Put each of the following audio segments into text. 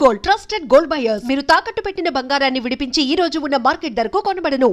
Gold, trusted gold buyers. మీరు తాకట్టు పెట్టిన బంగారాన్ని విడిపించి ఈ రోజు ఉన్న మార్కెట్ ధరకు కొనబడను.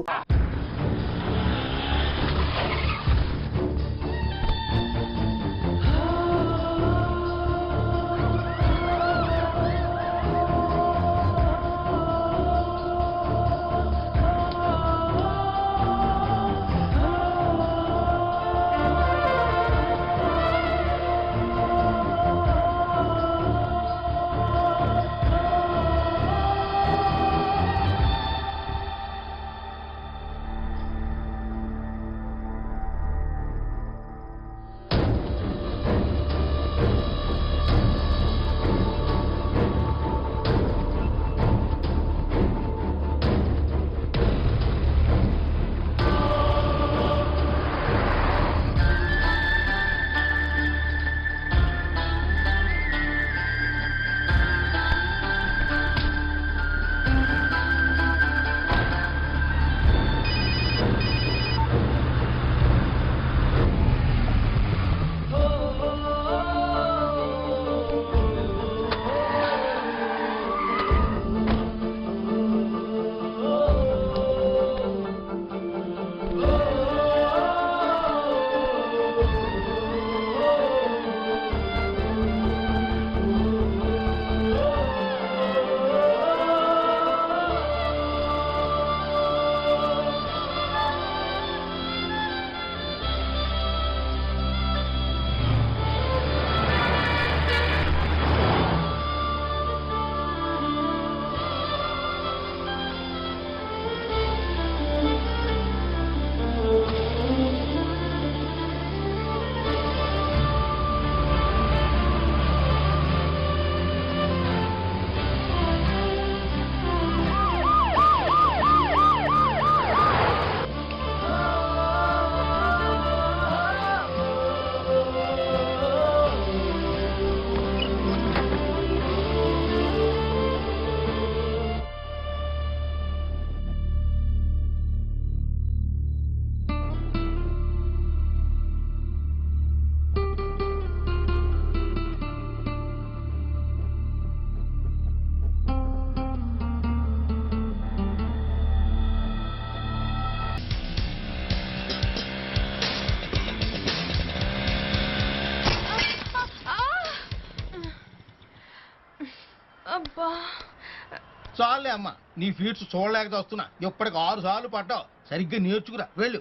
చాలే అమ్మా, నీ ఫీట్స్ చూడలేక వస్తున్నా. ఇప్పటికి 6 సార్లు పడ్డావు. సరిగ్గా నేర్చుకురా, వెళ్ళు.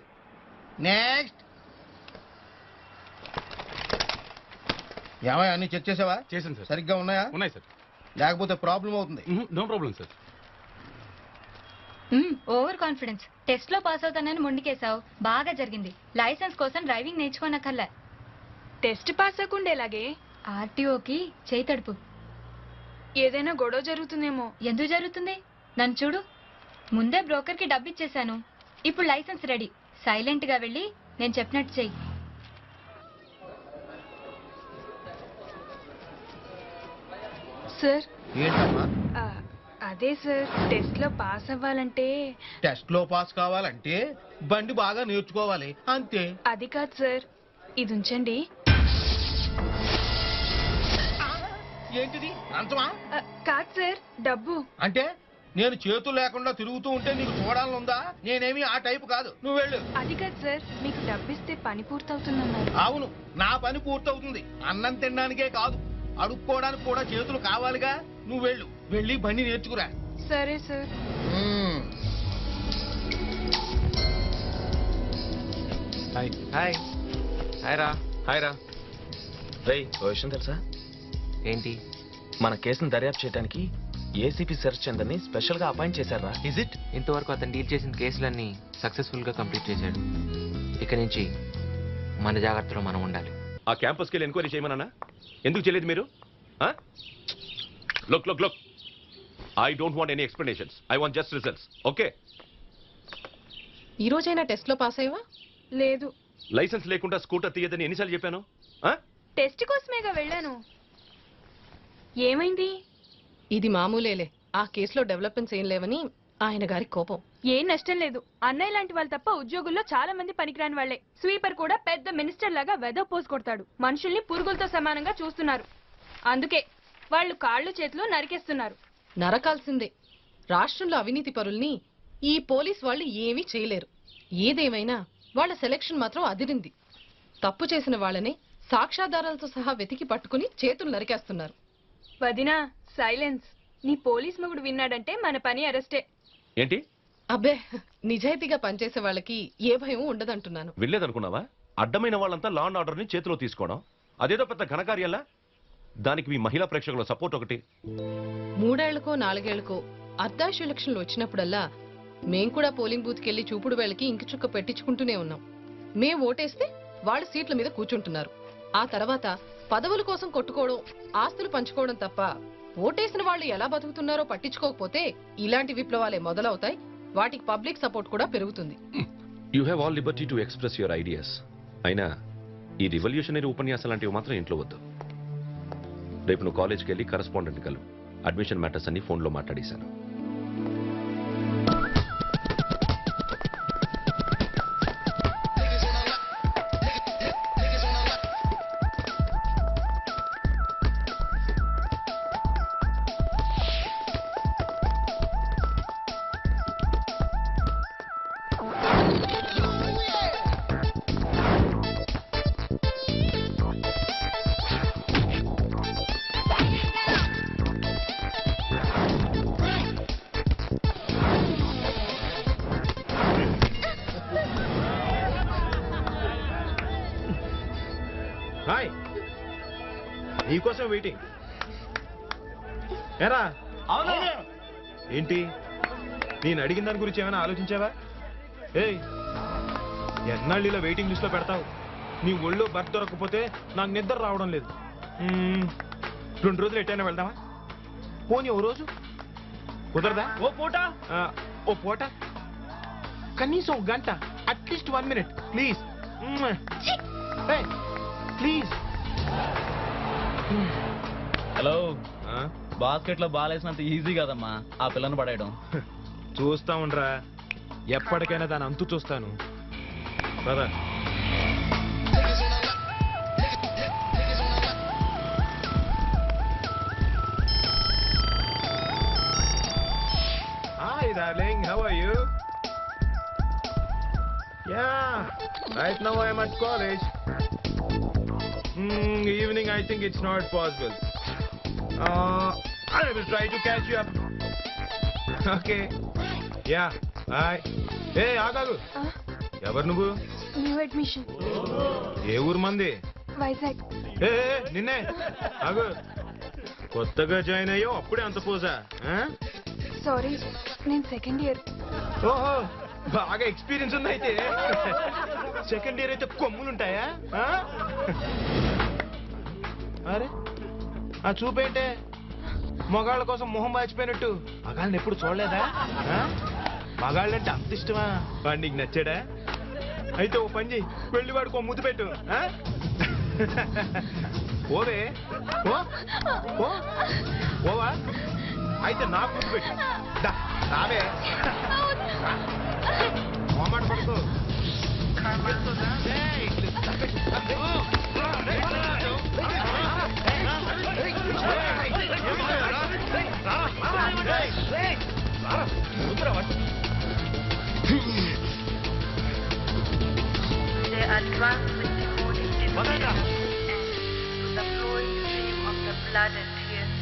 నెక్స్ట్. ఏమయ్యా, అన్ని చెక్ చేసావా? చేశాను సార్. సరిగ్గా ఉన్నాయా? ఉన్నాయి సార్. లేకపోతే ప్రాబ్లం అవుతుంది. No problem sir. Over confidence. Test లో పాస్ అవుతానని మొండికేసావు. బాగా జరిగింది. లైసెన్స్ కోసం డ్రైవింగ్ నేర్చుకోనక్కర్లే. టెస్ట్ పాస్ అవ్వకుండా ఎలాగే? ఆర్టీఓకి చేయి తడుపు. ఏదైనా గొడవ జరుగుతుందేమో. ఎందుకు జరుగుతుంది? నన్ను చూడు, ముందే బ్రోకర్ కి డబ్బు ఇచ్చేసాను. ఇప్పుడు లైసెన్స్ రెడీ. సైలెంట్ గా వెళ్ళి నేను చెప్పినట్టు చెయ్యి. సార్, ఏంటమ్మా? అదే సార్, టెస్ట్ లో పాస్ అవ్వాలంటే. టెస్ట్ లో పాస్ కావాలంటే బండి బాగా నేర్చుకోవాలి, అంతే. అది కాదు సార్, ఇది ఉంచండి. ఏంటిది, అంతమా? కాదు సార్, డబ్బు. అంటే నేను చేతులు లేకుండా తిరుగుతూ ఉంటే నీకు చూడాలనుందా? నేనేమి ఆ టైపు కాదు, నువ్వు వెళ్ళు. అది కాదు సార్, మీకు డబ్బు ఇస్తే పని పూర్తవుతుందన్నారు. అవును, నా పని పూర్తవుతుంది. అన్నం తినడానికే కాదు, అడుక్కోవడానికి కూడా చేతులు కావాలిగా. నువ్వు వెళ్ళు, వెళ్ళి బండి నేర్చుకురా. సరే సార్. హాయ్ హాయ్ హాయ్ రా. హాయ్ రా. రేయ్, ఓ విషయం తెలుసా? ఏంటి? మన కేసును దర్యాప్తు చేయడానికి ఏసీపీ శరత్ చంద్రని స్పెషల్ గా అపాయింట్ చేశారా? Is it? ఇంతవరకు అతను డీల్ చేసిన కేసులన్నీ సక్సెస్ఫుల్ గా కంప్లీట్ చేశాడు. ఇక నుంచి మన జాగ్రత్తలో మనం ఉండాలి. ఆ క్యాంపస్కి వెళ్ళి ఎంక్వైరీ చేయమన్నా ఎందుకు చేయలేదు మీరు? Look look look, I don't want any explanations. I want just results. Okay? ఈ రోజైనా టెస్ట్ లో పాస్ అయ్యవా? లేదు. లైసెన్స్ లేకుండా స్కూటర్ తీయదని ఎన్నిసార్లు చెప్పాను? టెస్ట్ కోసమేగా వెళ్ళాను. ఏమైంది? ఇది మామూలేలే. ఆ కేసులో డెవలప్మెంట్స్ ఏం లేవని ఆయన గారి కోపం. ఏం నష్టం లేదు. అన్నయ్య లాంటి వాళ్ళు తప్ప ఉద్యోగుల్లో చాలా మంది పనికిరాని వాళ్లే. స్వీపర్ కూడా పెద్ద మినిస్టర్ లాగా వెదవ పోసు కొడతాడు. మనుషుల్ని పురుగులతో సమానంగా చూస్తున్నారు. అందుకే వాళ్ళు కాళ్ళు చేతులు నరికేస్తున్నారు. నరకాల్సిందే. రాష్ట్రంలో అవినీతి పరుల్ని ఈ పోలీస్ వాళ్ళు ఏమీ చేయలేరు. ఏదేమైనా వాళ్ళ సెలక్షన్ మాత్రం అదిరింది. తప్పు చేసిన వాళ్ళని సాక్ష్యాధారాలతో సహా వెతికి పట్టుకుని చేతులు నరికేస్తున్నారు. వదినా సైలెన్స్. నీ పోలీస్ మొగుడు విన్నాడంటే మన పని అరెస్టే. ఏంటి అబ్బే, నిజాయితీగా పనిచేసే వాళ్ళకి ఏ భయం ఉండదంటున్నాను. వెళ్ళేదనుకున్నావా? అడ్డమైన వాళ్ళంతా లా అండ్ ఆర్డర్ని చేతిలో తీసుకోవడం అదేదో పెద్ద ఘనకార్యాలా? దానికి మీ మహిళా ప్రేక్షకుల సపోర్ట్ ఒకటి. 3 ఏళ్లకో 4 ఏళ్లకో అర్ధాశ ఎలక్షన్లు వచ్చినప్పుడల్లా మేం కూడా పోలింగ్ బూత్కి వెళ్లి చూపుడు వేళకి ఇంకి చుక్క పెట్టించుకుంటూనే ఉన్నాం. మేం ఓటేస్తే వాళ్ళ సీట్ల మీద కూర్చుంటున్నారు. ఆ తర్వాత పదవుల కోసం కొట్టుకోవడం, ఆస్తులు పంచుకోవడం తప్ప ఓటేసిన వాళ్ళు ఎలా బతుకుతున్నారో పట్టించుకోకపోతే ఇలాంటి విప్లవాలే మొదలవుతాయి. వాటికి పబ్లిక్ సపోర్ట్ కూడా పెరుగుతుంది. You have all Liberty to express your ideas. అయినా ఈ రివల్యూషనరీ ఉపన్యాసాలు లాంటివి మాత్రం ఇంట్లో వద్దు. రేపు నువ్వు కాలేజ్కి వెళ్ళి కరెస్పాండెంట్ కలు. అడ్మిషన్ మ్యాటర్స్ అన్ని ఫోన్లో మాట్లాడేశాను. హాయ్, నీకోసం వెయిటింగ్. ఏరా ఏంటి, నేను అడిగిన దాని గురించి ఏమైనా ఆలోచించావా? ఏయ్, ఎన్నాళ్ళు ఇలా వెయిటింగ్ లిస్ట్ లో పెడతావు? నీ ఒళ్ళో బర్త్ దొరకకపోతే నాకు నిద్ర రావడం లేదు. 2 రోజులు ఎట్టైనా వెళ్దామా? పోనీ ఓ రోజు కుదరదా? ఓ పూట కనీసం 1 గంట, at least 1 minute please. Please. Hello, basket లో బాల్ వేసినంత ఈజీ కదమ్మా ఆ పిల్లను పడేయడం. చూస్తా ఉండరా, ఎప్పటికైనా దాని అంతు చూస్తాను. పద. Hi darling, how are you? Ya, right now I am at college. Evening, I think it's not possible. I will try to catch you up. Okay. Yeah. Bye. Hey, ఆగాగు. ఎవరు నువ్వు? New admission. ఏ ఊరు మంది? వైజాగ్. ఏ నిన్నే. ఆగు. కొత్తగా join అయ్యో అప్పుడే అంత పోజా? సారీ, నేను సెకండ్ ఇయర్. ఓహో, బాగా ఎక్స్పీరియన్స్ ఉంది అయితే. సెకండ్ ఇయర్ అయితే కొమ్ములుంటాయా? అరే, ఆ చూపేంటే మగాళ్ళ కోసం మొహం మార్చిపోయినట్టు. మగాళ్ళని ఎప్పుడు చూడలేదా? మగాళ్ళంటే అంత ఇష్టమా? వాడు నీకు నచ్చాడా? అయితే ఓ పని చెయ్యి, వెళ్ళి వాడికి ఓ ముద్దు పెట్టు. ఓవే, ఓవా అయితే నాకు ముద్దు పెట్టు. రావే, మొహమాట పడుకో. They advance with demonic decision to the flowing stream of the blood and tears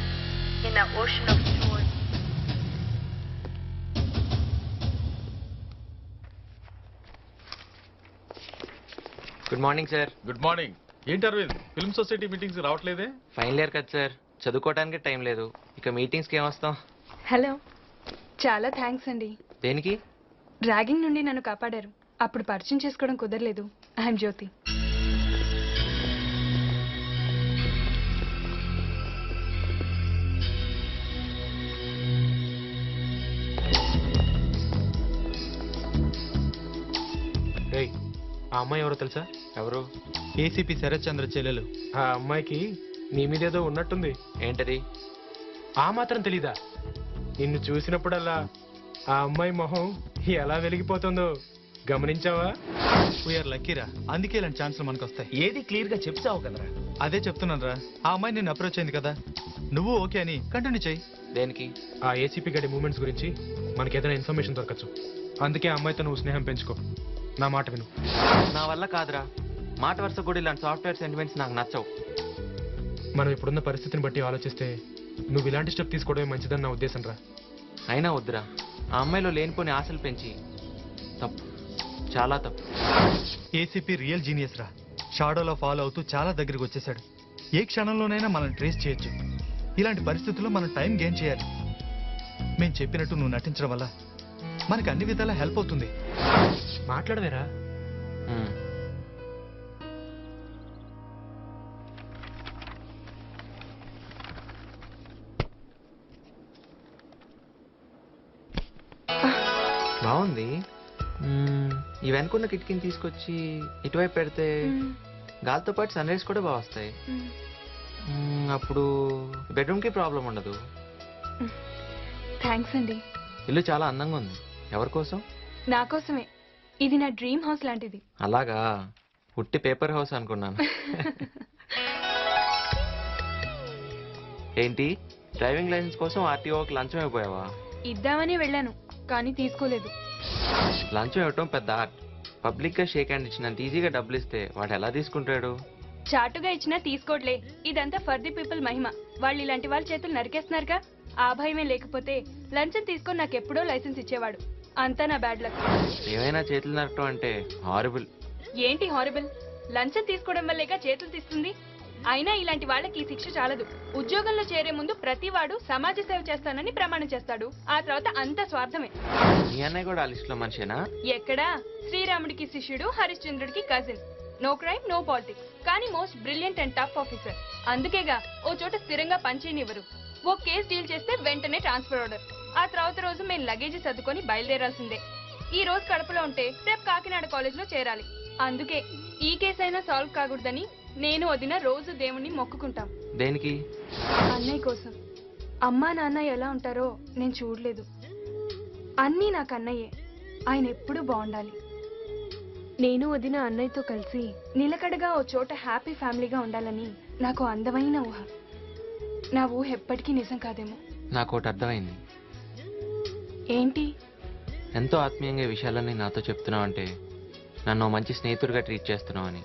in an ocean of joy. Good morning sir. Good morning. ఏంటి అరవింద్, ఫిల్మ్ సొసైటీ మీటింగ్స్ రావట్లేదే? ఫైనల్ ఇయర్ కదా సార్, చదువుకోవడానికి టైం లేదు. ఇక మీటింగ్స్కి ఏం వస్తాం? Hello, చాలా thanks అండి. దేనికి? ర్యాగింగ్ నుండి నన్ను కాపాడారు. అప్పుడు పరిచయం చేసుకోవడం కుదరలేదు. ఐఎమ్ జ్యోతి. ఆ అమ్మాయి ఎవరో తెలుసా? ఎవరు? ఏసీపీ శరత్ చంద్ర చెల్లెలు. ఆ అమ్మాయికి నీ మీదేదో ఉన్నట్టుంది. ఏంటది? ఆ మాత్రం తెలీదా? నిన్ను చూసినప్పుడల్లా ఆ అమ్మాయి మొహం ఎలా వెలిగిపోతుందో గమనించావా? వీఆర్ లక్కీరా, అందుకే ఇలాంటి ఛాన్సులు మనకు వస్తాయి. ఏది క్లియర్ గా చెప్తావు కదరా? అదే చెప్తున్నాను రా. ఆ అమ్మాయి నిన్ను అప్రోచ్ అయింది కదా, నువ్వు ఓకే అని కంటిన్యూ చేయి. దేనికి? ఆ ఏసీపీ గడి మూమెంట్స్ గురించి మనకేదైనా ఇన్ఫర్మేషన్ దొరకచ్చు. అందుకే ఆ అమ్మాయితో నువ్వు స్నేహం పెంచుకో. నా మాట విను. నా వల్ల కాదురా. మాట వరుస కూడా ఇలాంటి సాఫ్ట్వేర్ సెంటిమెంట్స్ నాకు నచ్చవు. మనం ఇప్పుడున్న పరిస్థితిని బట్టి ఆలోచిస్తే నువ్వు ఇలాంటి స్టెప్ తీసుకోవడమే మంచిదని నా ఉద్దేశం రా. అయినా వద్దురా. ఆ అమ్మాయిలో లేనిపోని ఆశలు పెంచి తప్పు, చాలా తప్పు. ఏసీపీ రియల్ జీనియస్ రా. షాడోలో ఫాలో అవుతూ చాలా దగ్గరికి వచ్చేసాడు. ఏ క్షణంలోనైనా మనం ట్రేస్ చేయొచ్చు. ఇలాంటి పరిస్థితుల్లో మనం టైం గెయిన్ చేయాలి. మేము చెప్పినట్టు నువ్వు నటించడం వల్ల మనకు అన్ని విధాలా హెల్ప్ అవుతుంది. మాట్లాడవేరా. బాగుంది. ఈ వెనుకున్న కిటికీని తీసుకొచ్చి ఇటువైపు పెడితే గాలితో పాటు సన్ రైజ్ కూడా బాగా వస్తాయి. అప్పుడు బెడ్రూమ్కి ప్రాబ్లం ఉండదు. థ్యాంక్స్ అండి. ఇల్లు చాలా అందంగా ఉంది. ఎవరి కోసం? నా కోసమే. ఇది నా డ్రీమ్ హౌస్ లాంటిది. అలాగా? ఉట్టి పేపర్ హౌస్ అనుకున్నాను. ఏంటి, డ్రైవింగ్ లైసెన్స్ కోసం ఆర్టీఓకి లంచం అయిపోయావా? ఇద్దామని వెళ్ళాను, కానీ తీసుకోలేదు. లంచం ఇవ్వటం పెద్ద ఆర్ట్. పబ్లిక్ గా షేక్ హ్యాండ్ ఇచ్చినంత ఈజీగా డబ్బులు ఇస్తే వాడు ఎలా తీసుకుంటాడు? చాటుగా ఇచ్చినా తీసుకోవట్లే. ఇదంతా ఫర్ ది పీపుల్ మహిమ. వాళ్ళు ఇలాంటి వాళ్ళ చేతులు నరికేస్తున్నారుగా. ఆ భయమే లేకపోతే లంచం తీసుకొని నాకు ఎప్పుడో లైసెన్స్ ఇచ్చేవాడు. అంతా నా బ్యాడ్ లక్. ఏమైనా చేతులు నరకటం అంటే హారిబుల్. ఏంటి హారిబుల్? లంచం తీసుకోవడం వల్లేగా చేతులు తీస్తుంది. అయినా ఇలాంటి వాళ్ళకి ఈ శిక్ష చాలదు. ఉద్యోగంలో చేరే ముందు ప్రతి వాడు సమాజ సేవ చేస్తానని ప్రమాణం చేస్తాడు. ఆ తర్వాత అంత స్వార్థమే. మీ అన్నయ్య కూడా ఆ లిస్ట్ లో మనిషేనా? ఎక్కడా? శ్రీరాముడికి శిష్యుడు, హరిశ్చంద్రుడికి కజిన్. నో క్రైమ్, నో పాలిటిక్స్, కానీ most brilliant and tough officer. అందుకేగా ఓ చోట స్థిరంగా పనిచేయనివ్వరు. ఓ కేసు డీల్ చేస్తే వెంటనే ట్రాన్స్ఫర్ ఆర్డర్. ఆ తర్వాత రోజు మేము లగేజీ సర్దుకొని బయలుదేరాల్సిందే. ఈ రోజు కడపలో ఉంటే రేపు కాకినాడ కాలేజ్ లో చేరాలి. అందుకే ఈ కేసు అయినా సాల్వ్ కాకూడదని నేను వదిన రోజు దేవుణ్ణి మొక్కుకుంటాం. దేనికి? అన్నయ్య కోసం. అమ్మా నాన్న ఎలా ఉంటారో నేను చూడలేదు. అన్నీ నాకు అన్నయ్యే. ఆయన ఎప్పుడూ బాగుండాలి. నేను వదిన అన్నయ్యతో కలిసి నిలకడగా ఓ చోట హ్యాపీ ఫ్యామిలీగా ఉండాలని నాకు అందమైన ఊహ. నా ఊహ ఎప్పటికీ నిజం కాదేమో. నాకు ఒకటి అర్థమైంది. ఏంటి? ఎంతో ఆత్మీయంగా ఈ విషయాలన్నీ నాతో చెప్తున్నావు అంటే నన్ను మంచి స్నేహితుడిగా ట్రీట్ చేస్తున్నావు అని.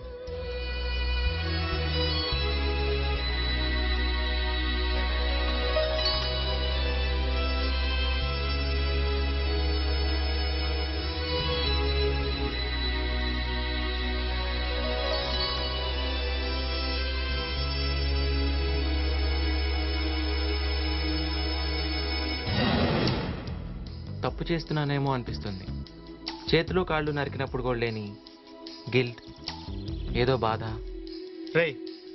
తప్పు చేస్తున్నానేమో అనిపిస్తుంది. చేతులు కాళ్ళు నరికినప్పుడు కూడా లేని గిల్ట్, ఏదో బాధ. రే,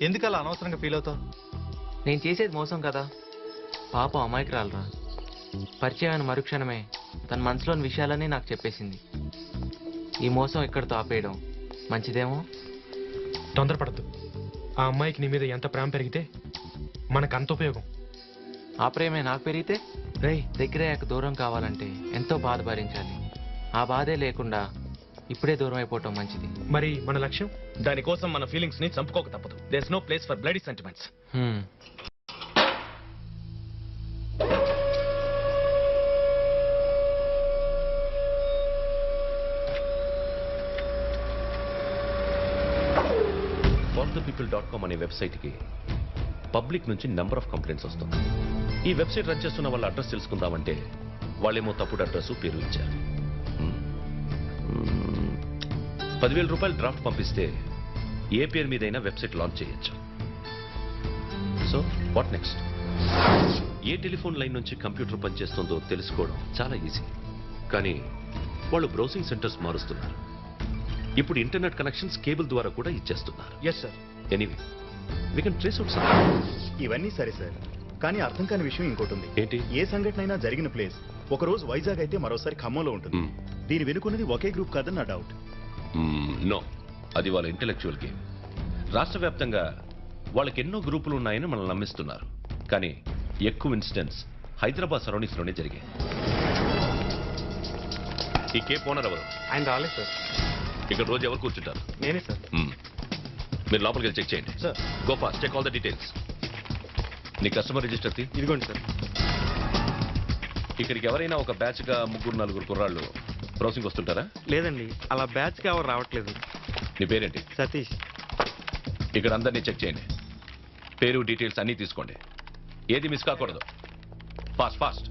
ఎందుకలా అనవసరంగా ఫీల్ అవుతావు? నేను చేసేది మోసం కదా. పాపం అమాయకురాలరా. పరిచయమైన మరుక్షణమే తన మనసులోని విషయాలన్నీ నాకు చెప్పేసింది. ఈ మోసం ఇక్కడితో ఆపేయడం మంచిదేమో. తొందరపడద్దు. ఆ అమ్మాయికి నీ మీద ఎంత ప్రేమ పెరిగితే మనకు అంత ఉపయోగం. ఆ ప్రేమే నాకు పెరిగితే దగ్గరయ్యాక దూరం కావాలంటే ఎంతో బాధ భరించాలి. ఆ బాధే లేకుండా ఇప్పుడే దూరం అయిపోవటం మంచిది. మరి మన లక్ష్యం? దానికోసం మన ఫీలింగ్స్ ని చంపుకోక తప్పదు. There's no place for bloody sentiments. forthepeople.com అనే వెబ్సైట్కి పబ్లిక్ నుంచి నెంబర్ ఆఫ్ కంప్లైంట్స్ వస్తుంది. ఈ వెబ్సైట్ రన్ చేస్తున్న వాళ్ళ అడ్రస్ తెలుసుకుందామంటే వాళ్ళేమో తప్పుడు అడ్రస్ పేరు ఇచ్చారు. 10,000 రూపాయలు డ్రాఫ్ట్ పంపిస్తే ఏ పేరు మీదైనా వెబ్సైట్ లాంచ్ చేయొచ్చు. So what next? A telephone line నుంచి కంప్యూటర్ పనిచేస్తుందో తెలుసుకోవడం చాలా ఈజీ. కానీ వాళ్ళు బ్రౌజింగ్ సెంటర్స్ మారుస్తున్నారు. ఇప్పుడు ఇంటర్నెట్ కనెక్షన్స్ కేబుల్ ద్వారా కూడా ఇచ్చేస్తున్నారు. Yes sir. Anyway we can trace out something. ఇవన్నీ సరే సార్, కానీ అర్థం కాని విషయం ఇంకోటి ఉంది. ఏంటి? ఏ సంఘటన అయినా జరిగిన ప్లేస్ ఒకరోజు వైజాగ్ అయితే మరోసారి ఖమ్మంలో ఉంటుంది. దీని వెనుకున్నది ఒకే గ్రూప్ కాదని నా డౌట్. నో, అది వాళ్ళ ఇంటెలెక్చువల్ గేమ్. రాష్ట్ర వ్యాప్తంగా వాళ్ళకి ఎన్నో గ్రూపులు ఉన్నాయని మనం నమ్మిస్తున్నారు. కానీ ఎక్కువ ఇన్సిడెంట్స్ హైదరాబాద్ సరౌండింగ్స్ లోనే జరిగాయి. ఈ కేప్ ఓనర్ ఎవరు? ఆయన రాలేదు సార్. ఇక్కడ రోజు ఎవరు కూర్చుంటారు? నేనే సార్. మీరు లోపలికి వెళ్ళి చెక్ చేయండి. Sir. Go fast, check all the details. నీ కస్టమర్ రిజిస్టర్ తీ. ఇదిగోండి సార్. ఇక్కడికి ఎవరైనా ఒక బ్యాచ్ గా 3-4 కుర్రాళ్ళు బ్రౌసింగ్ వస్తుంటారా? లేదండి, అలా బ్యాచ్కి ఎవరు రావట్లేదు. నీ పేరేంటి? సతీష్. ఇక్కడ అందరినీ చెక్ చేయండి. పేరు డీటెయిల్స్ అన్నీ తీసుకోండి. ఏది మిస్ కాకూడదు. Fast fast.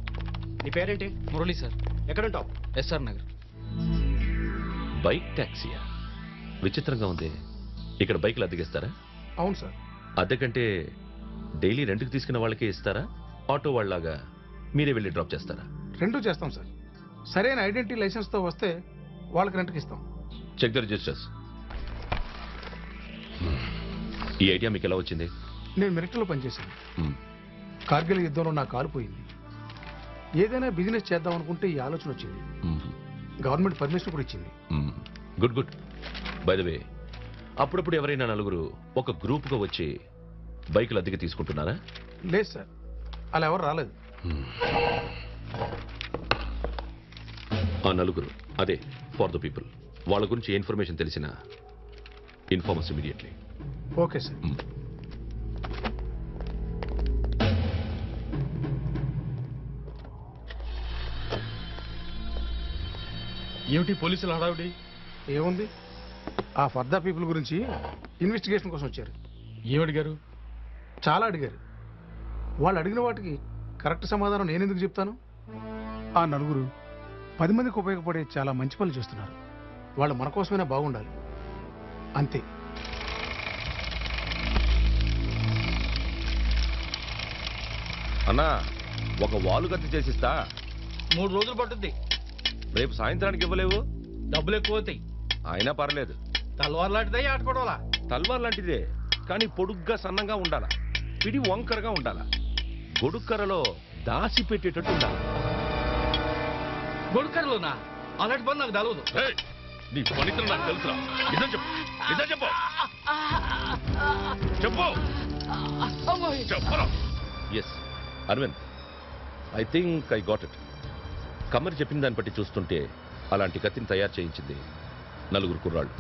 నీ పేరేంటి? మురళి సార్. ఎక్కడుంటావు? ఎస్ఆర్ నగర్. బైక్ ట్యాక్సీయా? విచిత్రంగా ఉంది. ఇక్కడ బైకులు అద్దెకిస్తారా? అవును సార్. అద్దె కంటే డైలీ రెంట్కి తీసుకున్న వాళ్ళకే ఇస్తారా? ఆటో వాళ్ళలాగా మీరే వెళ్ళి డ్రాప్ చేస్తారా? రెండూ చేస్తాం సార్. సరైన ఐడెంటిటీ లైసెన్స్తో వస్తే వాళ్ళకి రెంట్కి ఇస్తాం. Check the registers. ఈ ఐడియా మీకు ఎలా వచ్చింది? నేను మిలిటరీలో పనిచేశాను. Hmm. కార్గిల్ యుద్ధంలో నా కాలు పోయింది. ఏదైనా బిజినెస్ చేద్దాం అనుకుంటే ఈ ఆలోచన వచ్చింది. గవర్నమెంట్ పర్మిషన్ కూడా ఇచ్చింది. Good good. By the way, అప్పుడప్పుడు ఎవరైనా నలుగురు ఒక గ్రూప్గా వచ్చి బైకులు అద్దెకి తీసుకుంటున్నారా? లేదు సార్, అలా ఎవరు రాలేదు. ఆ నలుగురు అదే ఫర్ ద పీపుల్. వాళ్ళ గురించి ఏ ఇన్ఫర్మేషన్ తెలిసినా ఇన్ఫార్మస్ ఇమీడియట్లీ. Okay sir. ఏమిటి పోలీసులు హడావుడి? ఏముంది, ఆ ఫర్దా పీపుల్ గురించి ఇన్వెస్టిగేషన్ కోసం వచ్చారు. ఏమడిగారు? చాలా అడిగారు. వాళ్ళు అడిగిన వాటికి కరెక్ట్ సమాధానం నేను ఎందుకు చెప్తాను? ఆ నలుగురు 10 మందికి ఉపయోగపడే చాలా మంచి పనులు చేస్తున్నారు. వాళ్ళు మన కోసమైనా బాగుండాలి, అంతే. అన్నా, ఒక వాలు గత్తి చేసిస్తా. 3 రోజులు పట్టుద్ది. రేపు సాయంత్రానికి ఇవ్వలేవు? డబ్బులు ఎక్కువ అవుతాయి. అయినా పర్లేదు. తలవారు లాంటిదే ఆడుకోవడాలా? తల్వార్ లాంటిదే, కానీ పొడుగ్గా సన్నంగా ఉండాలా. పిడి వంకరగా ఉండాలా. గొడుక్కరలో దాసి పెట్టేటట్టు ఉండాలి. గొడుకర్లోనా? అలాంటి పని నాకు తెలవదు. నీ పనితనం నాకు తెలుసురా. నిజం చెప్పు, నిజం చెప్పు, చెప్పు, చెప్పరా. Yes Arvind, I think I got it. కమర్ చెప్పిన దాన్ని బట్టి చూస్తుంటే అలాంటి కత్తిని తయారు చేయించింది 4 కుర్రాళ్ళు.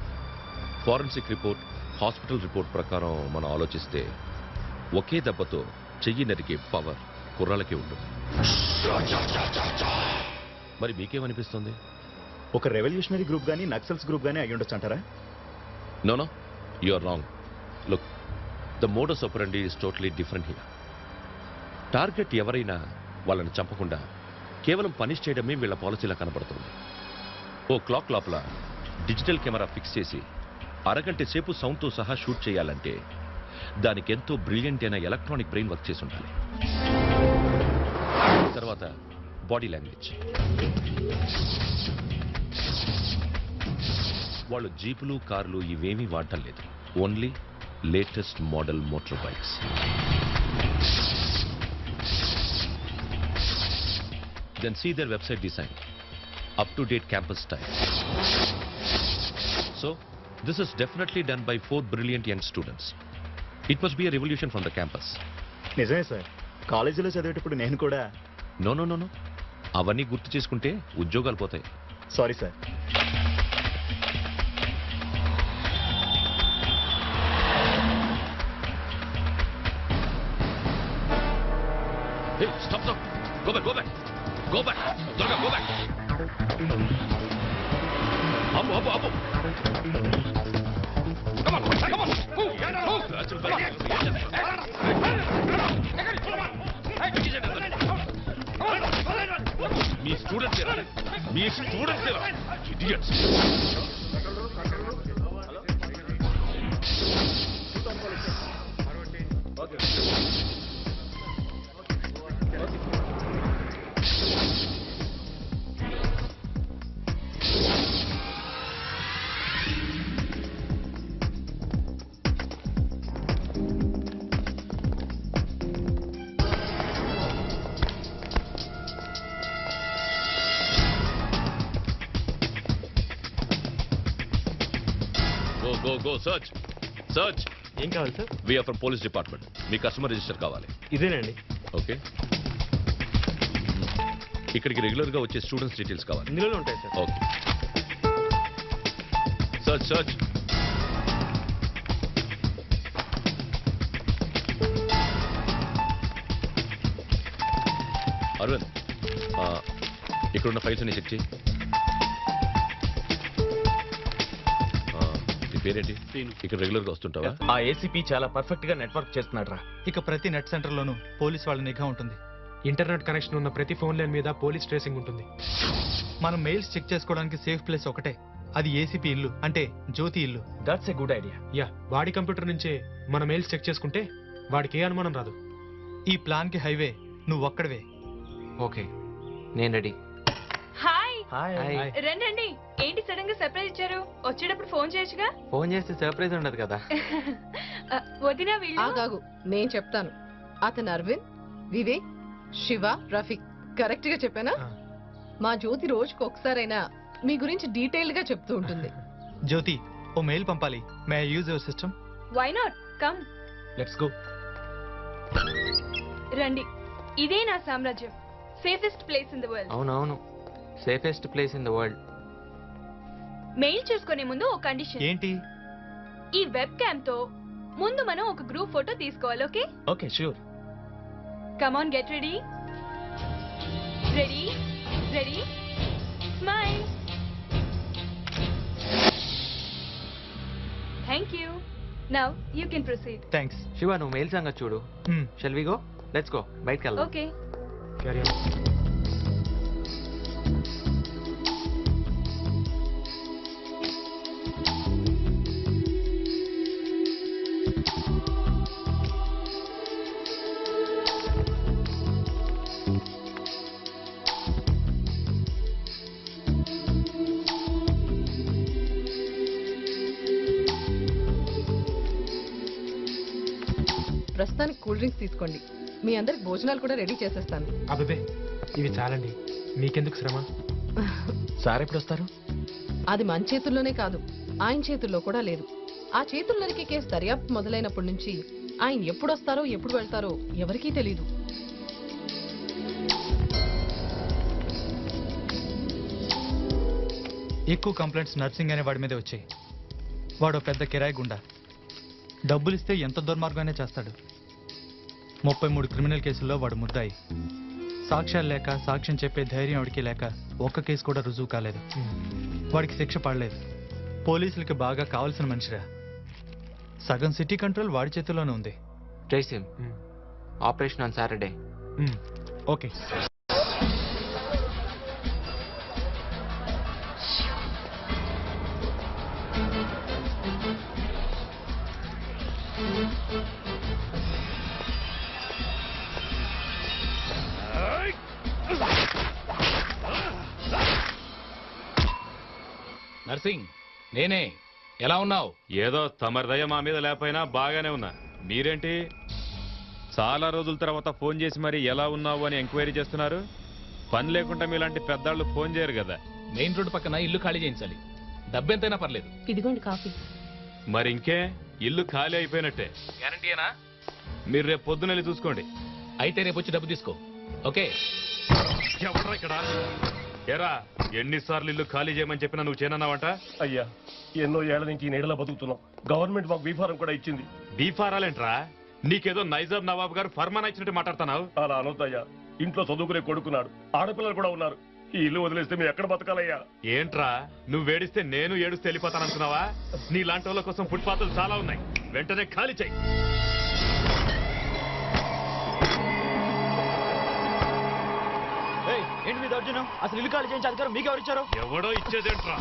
ఫారెన్సిక్ రిపోర్ట్, హాస్పిటల్ రిపోర్ట్ ప్రకారం మనం ఆలోచిస్తే ఒకే దెబ్బతో చెయ్యి నరికే పవర్ కుర్రాళ్ళకి ఉంటుంది. మరి మీకేమనిపిస్తుంది? ఒక రెవల్యూషనరీ గ్రూప్ గానీ నక్సల్స్ గ్రూప్ గానీ అయి ఉండొచ్చు అంటారా? No, you are wrong. Look, the modus operandi is totally different here. Target ఎవరైనా వాళ్ళని చంపకుండా కేవలం పనిష్ చేయడమే వీళ్ళ పాలసీలా కనపడుతుంది. ఓ క్లాక్ లోపల డిజిటల్ కెమెరా ఫిక్స్ చేసి అరగంట సేపు సౌండ్తో సహా షూట్ చేయాలంటే దానికి ఎంతో బ్రిలియంట్ అయిన ఎలక్ట్రానిక్ బ్రెయిన్ వర్క్ చేసి ఉండాలి. తర్వాత బాడీ లాంగ్వేజ్. వాళ్ళు జీపులు, కార్లు ఇవేమీ వాడటం లేదు. Only latest model motor bikes. Then see their website design, up-to-date campus style. So, this is definitely done by 4 brilliant young students. It must be a revolution from the campus. నిజమే sir, కాలేజీలో చదివేటప్పుడు నేను కూడా. No, అవన్నీ గుర్తు చేసుకుంటే ఉద్యోగాలు పోతాయి. Sorry sir. Hey, stop. Go back. Durga, go back. Apu. Come on. Move. Me students idiots. Go, search. ఏం కావాలి sir? We are from police department. Me customer register కావాలి. ఇదేనండి. ఓకే. ఇక్కడికి రెగ్యులర్ గా వచ్చే స్టూడెంట్స్ డీటెయిల్స్ కావాలి. ఇందులోనే ఉంటాయి సార్. ఓకే. search. అరవింద్ ఇక్కడున్న ఫైల్స్ అన్ని చెక్ చేయి. నీ పేరేంటి? ఇక్కడ రెగ్యులర్గా వస్తుంటావా? ఆ ఏసీపీ చాలా పర్ఫెక్ట్ గా నెట్వర్క్ చేస్తున్నాడు రా. ఇక ప్రతి నెట్ సెంటర్లోనూ పోలీస్ వాళ్ళ నిఘా ఉంటుంది. ఇంటర్నెట్ కనెక్షన్ ఉన్న ప్రతి ఫోన్ లైన్ మీద పోలీస్ ట్రేసింగ్ ఉంటుంది. మనం మెయిల్స్ చెక్ చేసుకోవడానికి సేఫ్ ప్లేస్ ఒకటే, అది ఏసీపీ ఇల్లు, అంటే జ్యోతి ఇల్లు. That's a good idea. Yeah, వాడి కంప్యూటర్ నుంచే మన మెయిల్స్ చెక్ చేసుకుంటే వాడికి ఏ అనుమానం రాదు. ఈ ప్లాన్ కి హైవే నువ్వు ఒక్కడవే. ఓకే, నేను రెడీ. Hi hi. రండి. ఏంటి సడన్ గా సర్ప్రైజ్ ఇచ్చారు? వచ్చేటప్పుడు ఫోన్ చేయొచ్చుగా. ఫోన్ చేస్తే సర్ప్రైజ్ ఉండదు కదా. వదినా వీళ్ళు ఆగాగు, నేను చెప్తాను. అతను అరవింద్, వివేక్, శివ, రఫీక్. కరెక్ట్ గా చెప్పానా? మా జ్యోతి రోజుకు ఒకసారైనా మీ గురించి డీటెయిల్ గా చెప్తూ ఉంటుంది. జ్యోతి, ఓ మెయిల్ పంపాలి. May I use your system? Why not, come. Let's go. రండి, ఇదే నా సామ్రాజ్యం. Safest place in the world. అవునవును, safest place in the world. Mail చూసుకునే ముందు ఒక కండిషన్. ఏంటి? ఈ వెబ్ క్యామ్ తో ముందు మనం ఒక గ్రూప్ ఫోటో తీసుకోవాలి. Okay? Okay, sure. Come on, get ready. Ready ready, smile. Thank you. Now you can proceed. Thanks. Shiva, నువ్వు మెయిల్ సంగతి చూడు. Shall we go? Let's go. బయటికి వెళ్దాం. ఓకే. Carry on. ప్రస్తుతానికి కూల్ డ్రింక్స్ తీసుకోండి. మీ అందరికి భోజనాలు కూడా రెడీ చేసేస్తాను. అబ్బే, ఇవి చాలండి, మీకెందుకు శ్రమ? సార్ ఎప్పుడు వస్తారు? అది మన చేతుల్లోనే కాదు, ఆయన చేతుల్లో కూడా లేదు. ఆ చేతుల్లోనికి కేసు దర్యాప్తు మొదలైనప్పటి నుంచి ఆయన ఎప్పుడు వస్తారో ఎప్పుడు వెళ్తారో ఎవరికీ తెలీదు. ఎక్కువ కంప్లైంట్స్ నర్సింగ్ అనే వాడి మీదే వచ్చాయి. వాడు పెద్ద కిరాయి గుండా. డబ్బులిస్తే ఎంత దుర్మార్గమైనా చేస్తాడు. 33 క్రిమినల్ కేసుల్లో వాడు ముద్దాయి. సాక్ష్యాలు లేక, సాక్ష్యం చెప్పే ధైర్యం వాడికి లేక ఒక్క కేసు కూడా రుజువు కాలేదు. వాడికి శిక్ష పడలేదు. పోలీసులకి బాగా కావాల్సిన మనిషిరా. సగం సిటీ కంట్రోల్ వాడి చేతిలోనే ఉంది. Jaisim, operation on Saturday. Okay. Narsing, నేనే. ఎలా ఉన్నావు? ఏదో తమరి దయ మా మీద లేకపోయినా బాగానే ఉన్నా. మీరేంటి చాలా రోజుల తర్వాత ఫోన్ చేసి మరి ఎలా ఉన్నావు అని ఎంక్వైరీ చేస్తున్నారు? పని లేకుండా మీలాంటి పెద్దాళ్ళు ఫోన్ చేయరు కదా. మెయిన్ రోడ్ పక్కన ఇల్లు ఖాళీ చేయించాలి. డబ్బెంతైనా పర్లేదు. ఇదిగోండి కాఫీ. మరి ఇంకే, ఇల్లు ఖాళీ అయిపోయినట్టే. గ్యారంటీయేనా? మీరు రేపు పొద్దున వెళ్ళి చూసుకోండి. అయితే రేపు వచ్చి డబ్బు తీసుకో. ఓకే? ఎవరా ఇక్కడ? ఏరా, ఎన్నిసార్లు ఇల్లు ఖాళీ చేయమని చెప్పినా నువ్వు చేయనన్నావంట? అయ్యా, ఎన్నో ఏళ్ల నుంచి ఈ నీడలో బతుకుతున్నాం. గవర్నమెంట్ మాకు బీఫారం కూడా ఇచ్చింది. బీఫారాలేంట్రా? నీకేదో నైజాం నవాబ్ గారు ఫర్మాన్ ఇచ్చినట్టు మాట్లాడుతున్నావు. అలా అనొద్దయ్యా. ఇంట్లో చదువుకునే కొడుకున్నాడు, ఆడపిల్లలు కూడా ఉన్నారు. ఈ ఇల్లు వదిలేస్తే మేము ఎక్కడ బతకాలయ్యా? ఏంట్రా, నువ్వు వేడిస్తే నేను ఏడుస్తే వెళ్ళిపోతాననుకున్నావా? నీ లాంటి వాళ్ళ కోసం ఫుట్పాత్లు చాలా ఉన్నాయి. వెంటనే ఖాళీ చెయ్యి. ఏంటి మీ దౌర్జన్యం? అసలు ఇల్లు ఖాళీ చేయించే అధికారం మీకు ఎవరు ఇచ్చారు? ఎవడో ఇచ్చేదేంట్రా?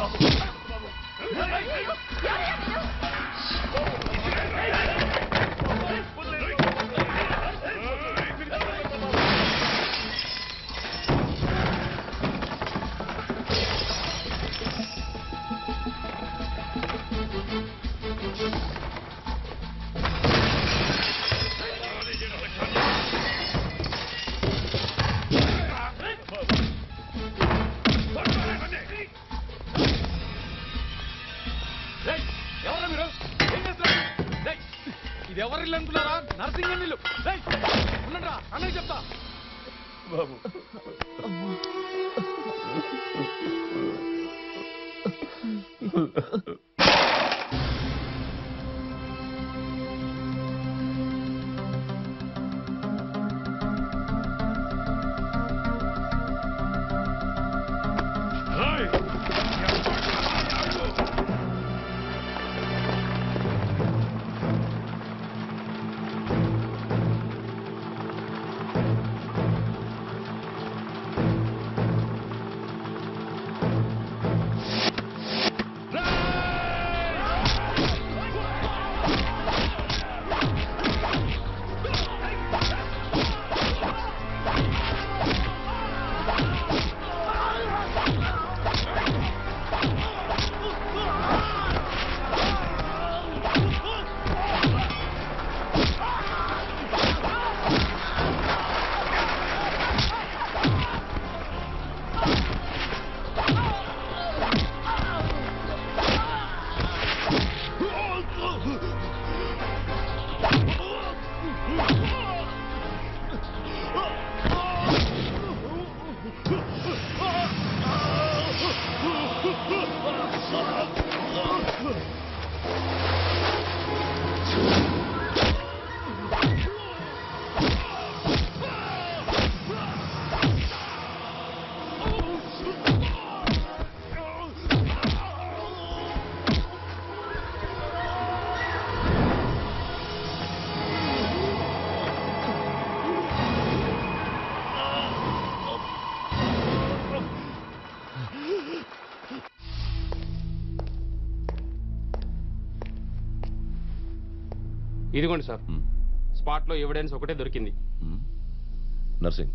ఇది ఎవరి ఇల్లు అనుకున్నారా? నర్సింగ్ ఇల్లు. ఉండండి రా, అన్నయ్య చెప్తా. బాబు, ఇదిగోండి సార్ స్పాట్లో ఎవిడెన్స్ ఒకటే దొరికింది. నర్సింగ్,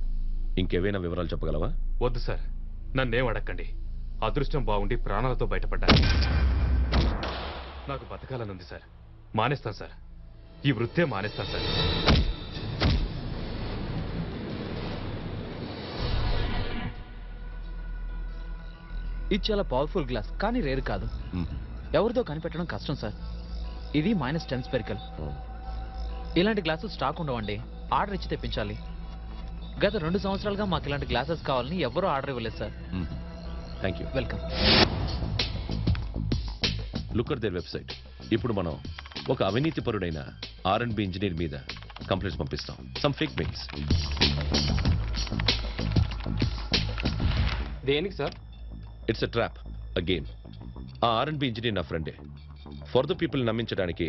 ఇంకేవైనా వివరాలు చెప్పగలవా? వద్దు సార్, నన్నేం అడగండి. అదృష్టం బాగుండి ప్రాణాలతో బయటపడ్డా. నాకు బతకాలని ఉంది సార్. మానేస్తాను సార్, ఈ వృత్తే మానేస్తాను సార్. ఇది చాలా పవర్ఫుల్ గ్లాస్, కానీ రేర్ కాదు. ఎవరితో కనిపెట్టడం కష్టం సార్. ఇది -10 స్పెరికల్. ఇలాంటి గ్లాసెస్ స్టాక్ ఉండవండి, ఆర్డర్ ఇచ్చి తెప్పించాలి. గత 2 సంవత్సరాలుగా మాకు ఇలాంటి గ్లాసెస్ కావాలని ఎవరూ ఆర్డర్ ఇవ్వలేదు sir. Thank you. Welcome. Look at there website. ఇప్పుడు మనం ఒక అవినీతిపరుడైన R&B ఇంజనీర్ మీద కంప్లైంట్స్ పంపిస్తాం. Some fake mails. దేనికి sir? It's a trap, a game. ఆ R&B ఇంజనీర్ నా ఫ్రెండే. ఫర్ ద పీపుల్ నమ్మించడానికి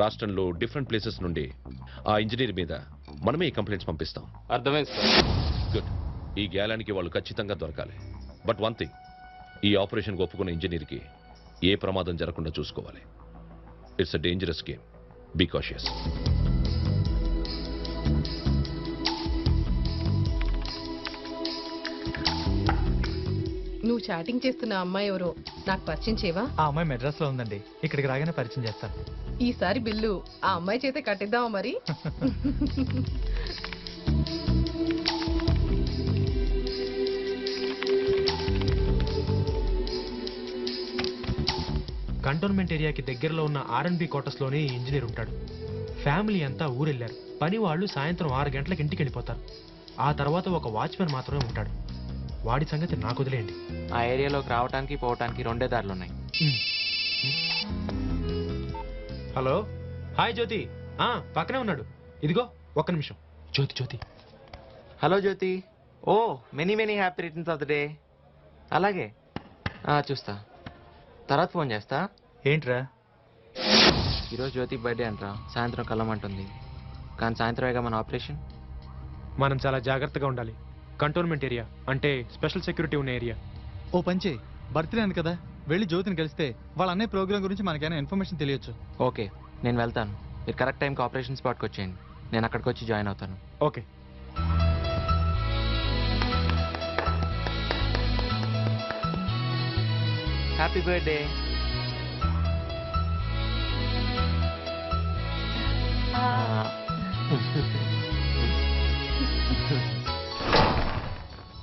రాష్ట్రంలో డిఫరెంట్ ప్లేసెస్ నుండి ఆ ఇంజనీర్ మీద మనమే ఈ కంప్లైంట్స్ పంపిస్తాం. అర్థమైంది సార్. గుడ్. ఈ గ్యాలానికి వాళ్ళు ఖచ్చితంగా దొరకాలి. బట్ వన్ థింగ్, ఈ ఆపరేషన్ ఒప్పుకున్న ఇంజనీర్కి ఏ ప్రమాదం జరగకుండా చూసుకోవాలి. It's a dangerous game. Be cautious. నువ్వు చాటింగ్ చేస్తున్న అమ్మాయి ఎవరో నాకు పరిచయం చేయవా? ఆ అమ్మాయి మెడ్రాస్ లో ఉందండి. ఇక్కడికి రాగానే పరిచయం చేస్తాను. ఈసారి బిల్లు ఆ అమ్మాయి చేతే కట్టిద్దామా మరి? కంటోన్మెంట్ ఏరియాకి దగ్గరలో ఉన్న R&B క్వార్టర్స్ లోనే ఈ ఇంజనీర్ ఉంటాడు. ఫ్యామిలీ అంతా ఊరెళ్ళారు. పని వాళ్ళు సాయంత్రం 6 గంటలకు ఇంటికి వెళ్ళిపోతారు. ఆ తర్వాత ఒక వాచ్మెన్ మాత్రమే ఉంటాడు. వాడి సంగతి నాకు వదిలేయండి. ఆ ఏరియాలోకి రావడానికి పోవటానికి 2 దారులు ఉన్నాయి. Hello, hi Jyothi. పక్కనే ఉన్నాడు. ఇదిగో ఒక్క నిమిషం. జ్యోతి. హలో జ్యోతి. ఓ many happy returns of the day. అలాగే చూస్తా, తర్వాత ఫోన్ చేస్తా. ఏంట్రా? ఈరోజు జ్యోతి బర్త్డే అంటరా. సాయంత్రం కలమంటుంది. కానీ సాయంత్రమేగా మన ఆపరేషన్. మనం చాలా జాగ్రత్తగా ఉండాలి. కంటోన్మెంట్ ఏరియా అంటే స్పెషల్ సెక్యూరిటీ ఉన్న ఏరియా. ఓ పంచే, బర్త్డే అని కదా, వెళ్ళి జ్యోతిని కలిస్తే వాళ్ళ అన్నయ్య ప్రోగ్రామ్ గురించి మనకైనా ఇన్ఫర్మేషన్ తెలియచ్చు. ఓకే, నేను వెళ్తాను. మీరు కరెక్ట్ టైంకి ఆపరేషన్ స్పాట్కి వచ్చేయండి. నేను అక్కడికి వచ్చి జాయిన్ అవుతాను. Okay. Happy birthday.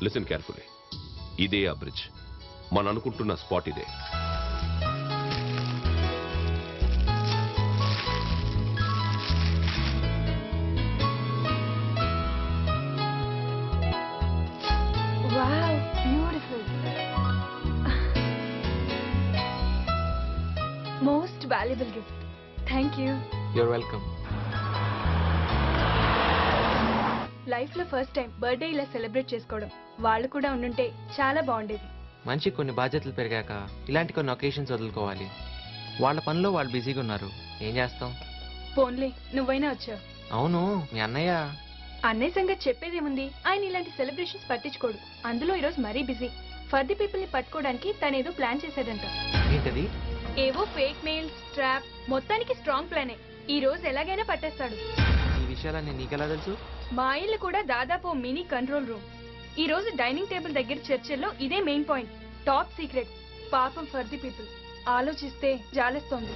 Listen carefully. ఇదే ఆ బ్రిడ్జ్. మనం అనుకుంటున్న స్పాట్ ఇదే. Wow, beautiful. Most valuable gift. Thank you. You're welcome. Life లో ఫస్ట్ టైం బర్త్డే ఇలా సెలబ్రేట్ చేసుకోవడం. వాళ్ళు కూడా ఉండుంటే చాలా బాగుండేది. మంచి కొన్ని బాధ్యతలు పెరిగాక ఇలాంటి కొన్ని ఒకేషన్స్ వదులుకోవాలి. వాళ్ళ పనిలో వాళ్ళు బిజీగా ఉన్నారు, ఏం చేస్తాం. పోన్లే, నువ్వైనా వచ్చావు. అవును, మీ అన్నయ్య. అన్నయ్య సంగతి చెప్పేదేముంది, ఆయన ఇలాంటి సెలబ్రేషన్స్ పట్టించుకోడు. అందులో ఈరోజు మరీ బిజీ. ఫర్ ది పీపుల్ ని పట్టుకోవడానికి తనేదో ప్లాన్ చేశాడంట. ఏంటది? ఏవో ఫేక్ మెయిల్స్, ట్రాప్, మొత్తానికి స్ట్రాంగ్ ప్లానే. ఈ రోజు ఎలాగైనా పట్టేస్తాడు. ఈ విషయాలన్నీ నీకెలా తెలుసు? మా ఇల్లు కూడా దాదాపు మినీ కంట్రోల్ రూమ్. ఈ రోజు డైనింగ్ టేబుల్ దగ్గర చర్చల్లో ఇదే మెయిన్ పాయింట్. Top secret. పాపం ఫర్ ది పీపుల్. ఆలోచిస్తే జాలేస్తోంది.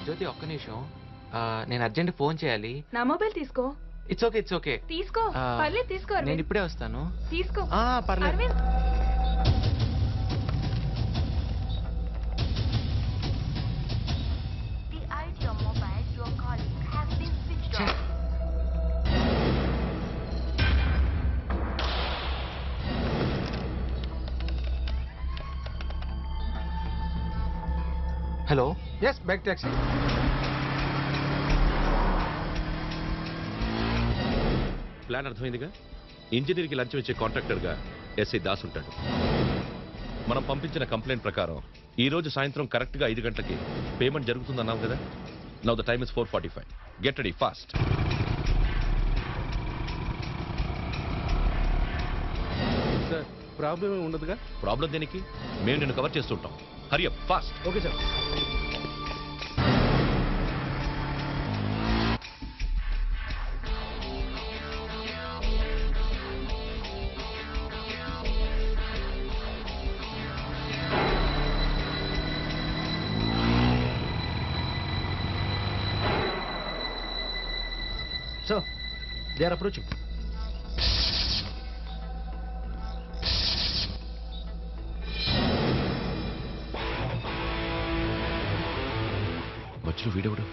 జ్యోతి, ఒక్క నిమిషం. నేను అర్జెంట్ ఫోన్ చేయాలి. నా మొబైల్ తీసుకో. It's okay. తీసుకో. పర్లేదు, తీసుకో. నేను ఇప్పుడే వస్తాను. తీసుకో. పర్లేదు. Arvind. The idea mobile you are calling has been switched off. Hello. Yes, back taxi. Plan అర్థమైందిగా. ఇంజనీర్కి లంచం ఇచ్చే కాంట్రాక్టర్గా ఎస్ఐ దాస్ ఉంటాడు. మనం పంపించిన కంప్లైంట్ ప్రకారం ఈ రోజు సాయంత్రం కరెక్ట్గా 5 గంటలకి పేమెంట్ జరుగుతుందన్నావు కదా. Now the time is 4:45. Get ready fast. Sir problem ఏమి ఉండదుగా? ప్రాబ్లం దేనికి? మేము నిన్ను కవర్ చేస్తుంటాం. Hari up fast. Okay sir. Sir, they are approaching. మధ్యలో వీడెవడు?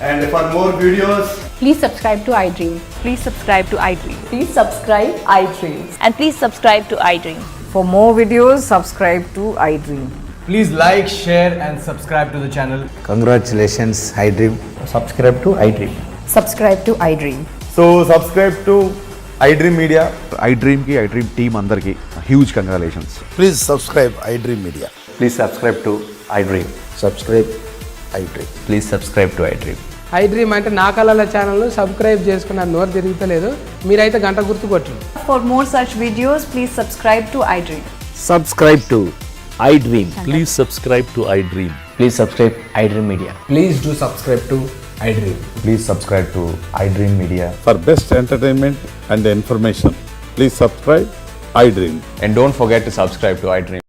And for more videos, please subscribe to iDream. Please subscribe to iDream. Please subscribe iDream. And please subscribe to iDream. For more videos, subscribe to iDream. please like, share and subscribe to the channel. Congratulations, iDream. Subscribe to iDream. Subscribe to iDream. So subscribe to iDream Media. iDream ki iDream team andarki huge congratulations. Please subscribe iDream Media. Please subscribe to iDream. Subscribe iDream. Please subscribe to iDream. iDream అంటే నా కళల channel subscribe చేసుకున్న నోరు తిరుగుతలేదు. మీరైతే గంట గుర్తు కొట్టండి. For more such videos, please subscribe to iDream. Subscribe to iDream. Please subscribe to iDream. Please subscribe iDream Media. Please do subscribe to iDream. Please subscribe to iDream Media. For best entertainment and information, please subscribe iDream. And don't forget to subscribe to iDream.